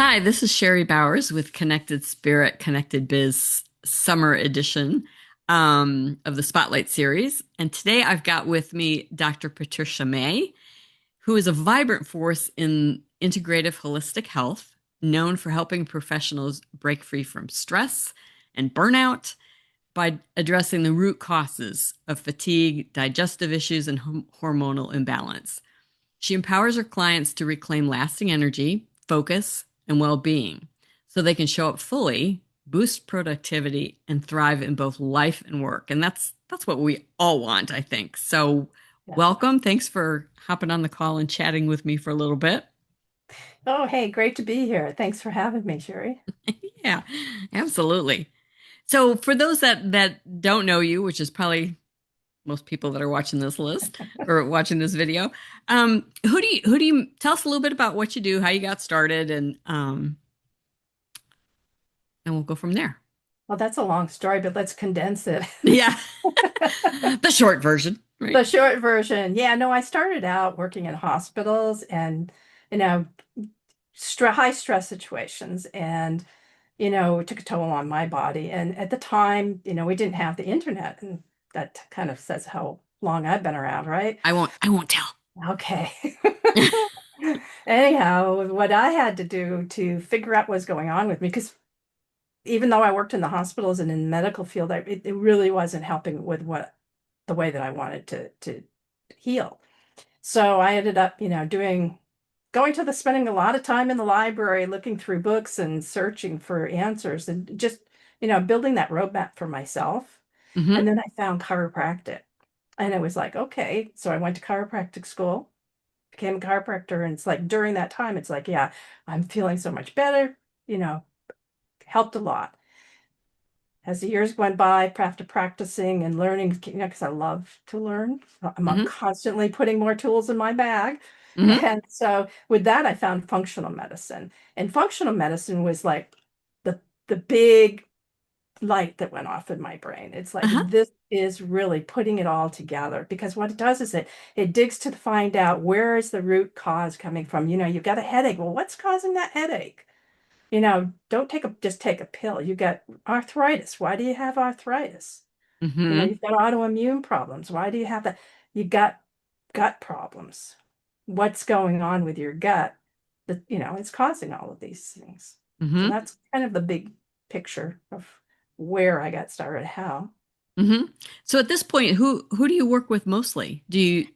Hi, this is Sherry Bowers with Connected Spirit, Connected Biz Summer Edition of the Spotlight series. And today I've got with me Dr. Patricia May, who is a vibrant force in integrative holistic health, known for helping professionals break free from stress and burnout by addressing the root causes of fatigue, digestive issues, and hormonal imbalance. She empowers her clients to reclaim lasting energy, focus, and well being so they can show up fully, boost productivity, and thrive in both life and work. And that's what we all want, I think. So, Yeah. welcome. Thanks for hopping on the call and chatting with me for a little bit. Oh, hey, great to be here. Thanks for having me, Sherry. Yeah, absolutely. So, for those that don't know you, which is probably most people that are watching this list or watching this video. Who do you tell us a little bit about what you do, how you got started, and we'll go from there. Well, that's a long story, but let's condense it. Yeah, the short version, right? The short version. Yeah, no, I started out working in hospitals and, you know, high stress situations. And, it took a toll on my body. And at the time, we didn't have the internet. And that kind of says how long I've been around, right? I won't tell. Okay. Anyhow, what I had to do to figure out what's going on with me, because even though I worked in the hospitals and in the medical field, it really wasn't helping with the way that I wanted to heal. So I ended up, spending a lot of time in the library, looking through books and searching for answers and just, building that roadmap for myself. And Hmm. then I found chiropractic. And it was like, okay. So I went to chiropractic school, became a chiropractor. And it's like during that time, it's like, yeah, I'm feeling so much better, you know, helped a lot. As the years went by, after practicing and learning, because I love to learn, I'm Hmm. constantly putting more tools in my bag. Hmm. And so with that, I found functional medicine. And functional medicine was like the the big light that went off in my brain. It's like Uh-huh. this is really putting it all together because what it does is it digs to find out where is the root cause coming from. You've got a headache. Well, what's causing that headache? Don't just take a pill. You got arthritis. Why do you have arthritis? Hmm. You've got autoimmune problems. Why do you have that? You got gut problems. What's going on with your gut that, it's causing all of these things. So Hmm. that's kind of the big picture of where I got started, how. Hmm. So at this point, who do you work with mostly? Do you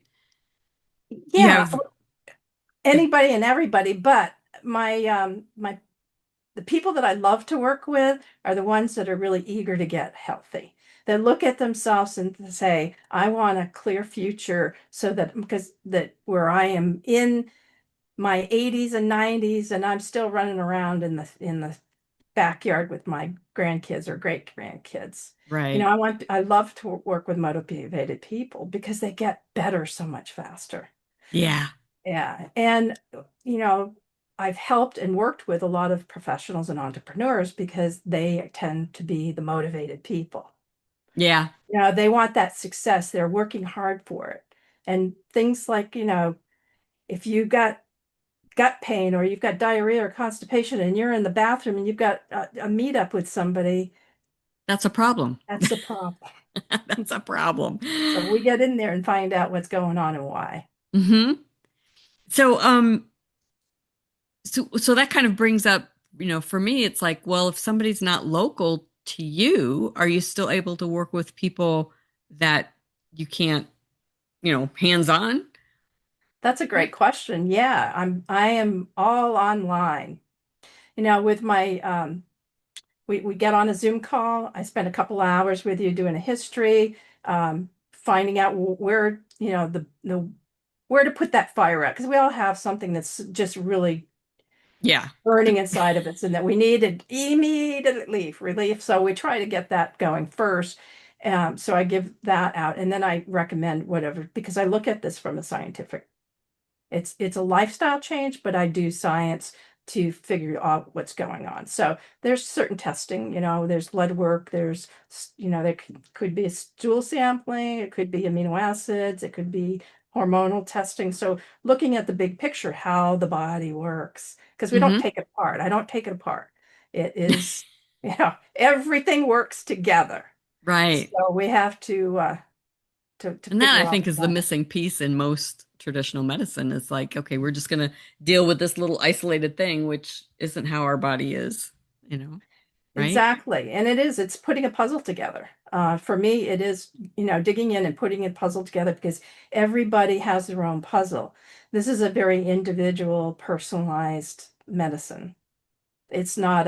Yeah, have anybody and everybody, but my the people that I love to work with are the ones that are really eager to get healthy. That look at themselves and say, I want a clear future so that because that where I am in my 80s and 90s and I'm still running around in the backyard with my grandkids or great grandkids. right? I love to work with motivated people because they get better so much faster. Yeah. Yeah. And, you know, I've helped and worked with a lot of professionals and entrepreneurs because they tend to be the motivated people. Yeah. They want that success. They're working hard for it. And things like, if you got gut pain or you've got diarrhea or constipation and you're in the bathroom and you've got a meetup with somebody, That's a problem. that's a problem. That's a problem. So we get in there and find out what's going on and why. Hmm. So, so that kind of brings up, for me, it's like, well, if somebody's not local to you, are you still able to work with people that you can't, hands on? That's a great question. Yeah, I am all online. With my we get on a Zoom call. I spend a couple hours with you doing a history, finding out where, the where to put that fire out because we all have something that's just really Yeah. burning inside of us and that we needed immediately relief. So we try to get that going first. So I give that out and then I recommend whatever because I look at this from a scientific. It's a lifestyle change, but I do science to figure out what's going on. So there's certain testing, there's blood work, there could be a stool sampling, it could be amino acids, it could be hormonal testing. So looking at the big picture, how the body works, because we don't Hmm. take it apart. I don't take it apart. It is, everything works together. Right. So we have to And that I figure all think is the that out. missing piece in most traditional medicine is like, okay, we're just going to deal with this little isolated thing, which isn't how our body is, you know, right? Exactly. And it's putting a puzzle together. For me, it is, digging in and putting a puzzle together because everybody has their own puzzle. This is a very individual, personalized medicine. It's not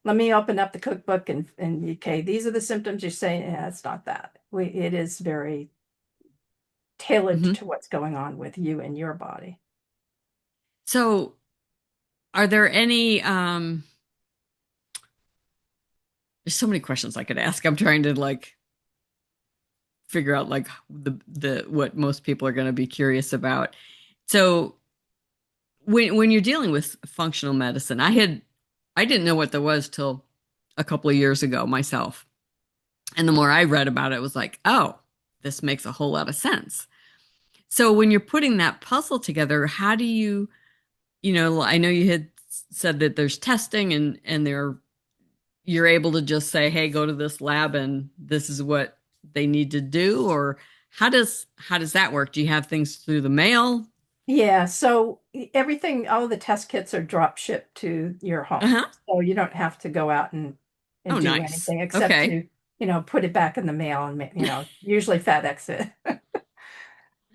let me open up the cookbook and okay, these are the symptoms you're saying. Yeah, it's not that. It is very tailored Hmm. to what's going on with you and your body. So, are there any there's so many questions I could ask. I'm trying to like figure out like the what most people are going to be curious about. So, when you're dealing with functional medicine, I didn't know what there was till a couple of years ago myself. And the more I read about it, it was like, oh, this makes a whole lot of sense. So when you're putting that puzzle together, how do you, I know you had said that there's testing and you're able to just say, hey, go to this lab and this is what they need to do, or how does that work? Do you have things through the mail? Yeah, so everything, all the test kits are drop shipped to your home. Uh-huh. So you don't have to go out Oh, and do nice. anything except Okay. to, put it back in the mail and, usually FedEx it. And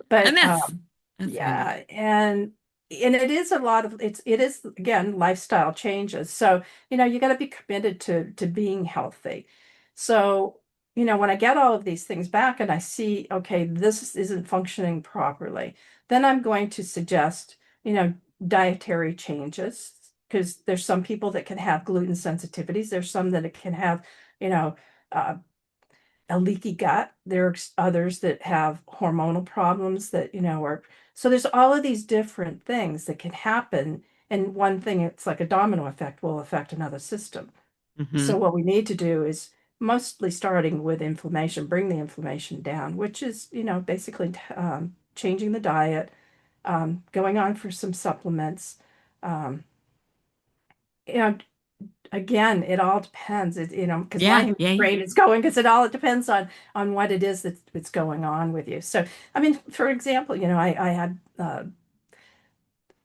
But that's handy. yeah, and it is a lot of it is again lifestyle changes. So, you got to be committed to being healthy. So, when I get all of these things back and I see, okay, this isn't functioning properly, then I'm going to suggest, dietary changes because there's some people that can have gluten sensitivities. There's some that it can have, you know, uh, a leaky gut. There's others that have hormonal problems that, are so there's all of these different things that can happen. And one thing, it's like a domino effect, will affect another system. So Hmm. what we need to do is mostly starting with inflammation, bring the inflammation down, which is, basically changing the diet, going on for some supplements. Um, you know, Again, it all depends. Because Yeah, my yeah, yeah. brain is going because it depends on what it is that's going on with you. So, I mean, for example, I had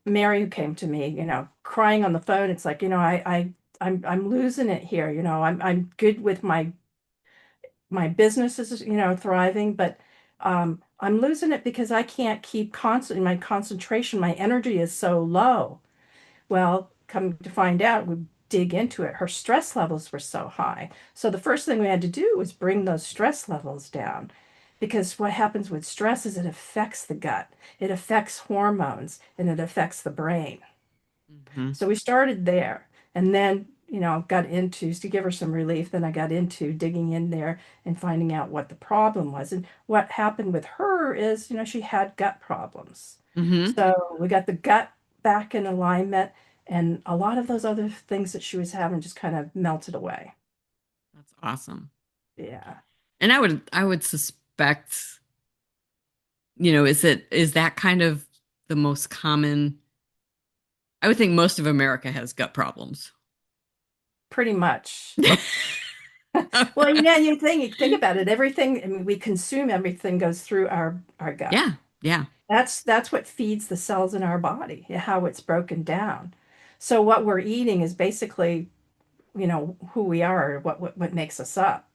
Mary who came to me, crying on the phone. It's like, I'm losing it here. I'm good with my business is, thriving, but I'm losing it because I can't keep constant my concentration, my energy is so low. Well, come to find out, we dig into it, her stress levels were so high. So the first thing we had to do was bring those stress levels down. Because what happens with stress is it affects the gut, it affects hormones, and it affects the brain. Hmm. So we started there and then, got into to give her some relief. Then I got into digging in there and finding out what the problem was. And what happened with her is, she had gut problems. Hmm. So we got the gut back in alignment, and a lot of those other things that she was having just kind of melted away. That's awesome. Yeah, And I would suspect, is that kind of the most common? I would think most of America has gut problems. pretty much. Well, you think about it. Everything, I mean, we consume everything goes through our gut. Yeah, yeah. That's what feeds the cells in our body, how it's broken down. So what we're eating is basically, who we are, what makes us up,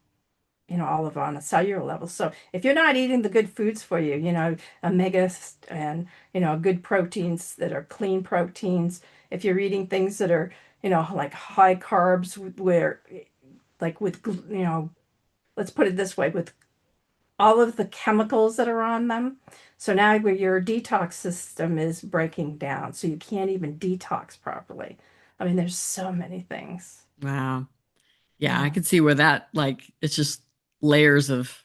all of on a cellular level. So if you're not eating the good foods for you, omegas and, good proteins that are clean proteins, if you're eating things that are, like high carbs where like with, let's put it this way, with all of the chemicals that are on them. So now where your detox system is breaking down, so you can't even detox properly. I mean, there's so many things. Wow. Yeah, I Yeah. could see where that like it's just layers of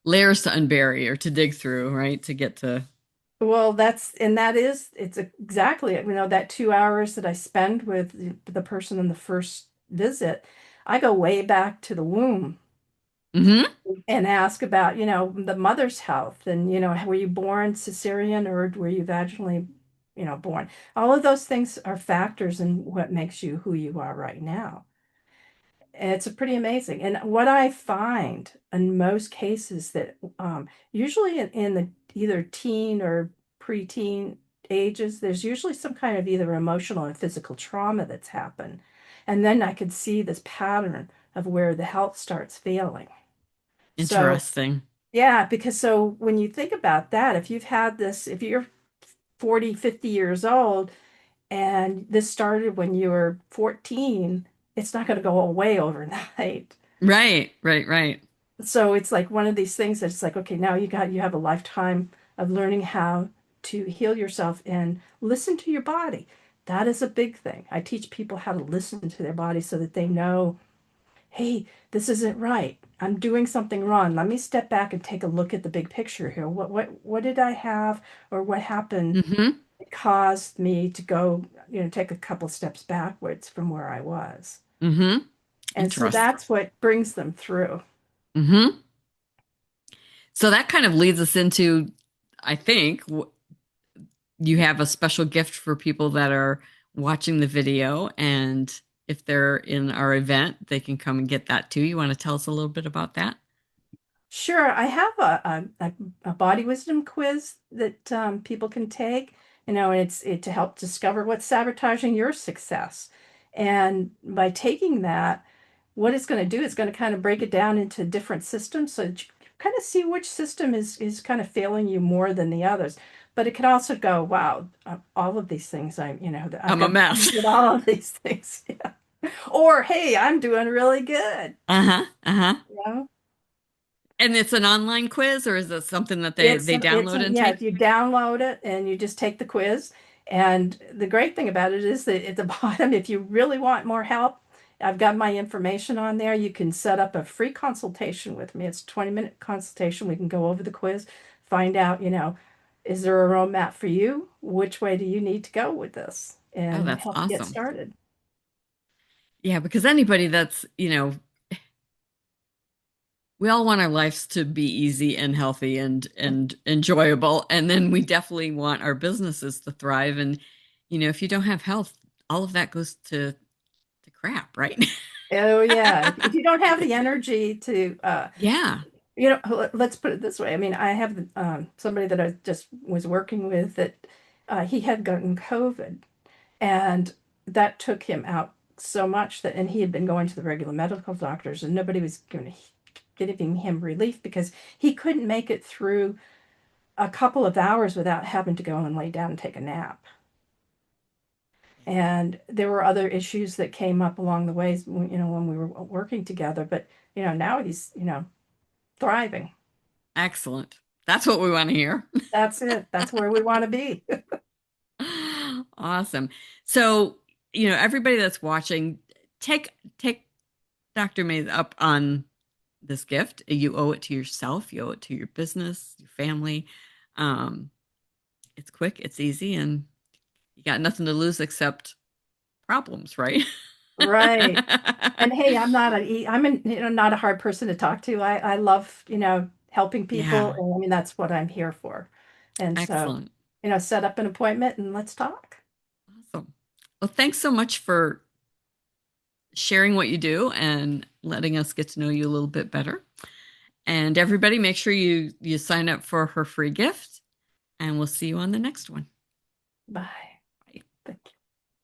layers to unbury or to dig through, right? To get to Well, it's exactly, that 2 hours that I spend with the person in the first visit, I go way back to the womb. Hmm. and ask about, the mother's health and, were you born cesarean or were you vaginally, born? All of those things are factors in what makes you who you are right now. And it's pretty amazing. And what I find in most cases that usually in the either teen or preteen ages, there's usually some kind of either emotional and physical trauma that's happened. And then I could see this pattern of where the health starts failing. So Interesting. yeah, because so when you think about that, if you've had this, if you're 40, 50 years old and this started when you were 14, it's not going to go away overnight. Right, right, right. So it's like one of these things that's like, okay, now you have a lifetime of learning how to heal yourself and listen to your body. That is a big thing. I teach people how to listen to their body so that they know, hey, this isn't right. I'm doing something wrong. Let me step back and take a look at the big picture here. What did I have or what happened Hmm. that caused me to go, take a couple steps backwards from where I was. Hmm. And so Interesting. that's what brings them through. Hmm. So that kind of leads us into, I think, you have a special gift for people that are watching the video. And if they're in our event, they can come and get that too. You want to tell us a little bit about that? Sure, I have a body wisdom quiz that people can take, and it's to help discover what's sabotaging your success. And by taking that, what it's going to do is going to kind of break it down into different systems so that you kind of see which system is kind of failing you more than the others. But it could also go, wow, all of these things I've I'm a got mess. problems with all of these things. Yeah. Or hey, I'm doing really good. Uh-huh. Uh-huh. You know? And it's an online quiz, or is it something that they download and Yeah, take? if you download it and you just take the quiz. And the great thing about it is that at the bottom, if you really want more help, I've got my information on there. You can set up a free consultation with me. It's a 20-minute consultation. We can go over the quiz, find out, is there a roadmap for you? Which way do you need to go with this? Oh, And that's help you get awesome. started. Yeah, because anybody that's, we all want our lives to be easy and healthy and enjoyable, and then we definitely want our businesses to thrive. And if you don't have health, all of that goes to crap, right? Oh yeah. If you don't have the energy to Yeah. let's put it this way. I mean, I have somebody that I just was working with that he had gotten COVID, and that took him out so much that, and he had been going to the regular medical doctors, and nobody was giving him relief because he couldn't make it through a couple of hours without having to go and lay down and take a nap. And there were other issues that came up along the ways, when we were working together. But now he's thriving. Excellent. That's what we want to hear. That's it. That's where we want to be. Awesome. So, everybody that's watching, take Dr. Mays up on this gift. You owe it to yourself, you owe it to your business, your family. Um, it's quick, it's easy, and you got nothing to lose except problems, right? Right. And hey, not a hard person to talk to. I love, helping people. Yeah, And I mean, that's what I'm here for. And so, excellent. set up an appointment and let's talk. Awesome. Well, thanks so much for sharing what you do and letting us get to know you a little bit better. And everybody, make sure you sign up for her free gift, and we'll see you on the next one. Bye. Bye. Thank you.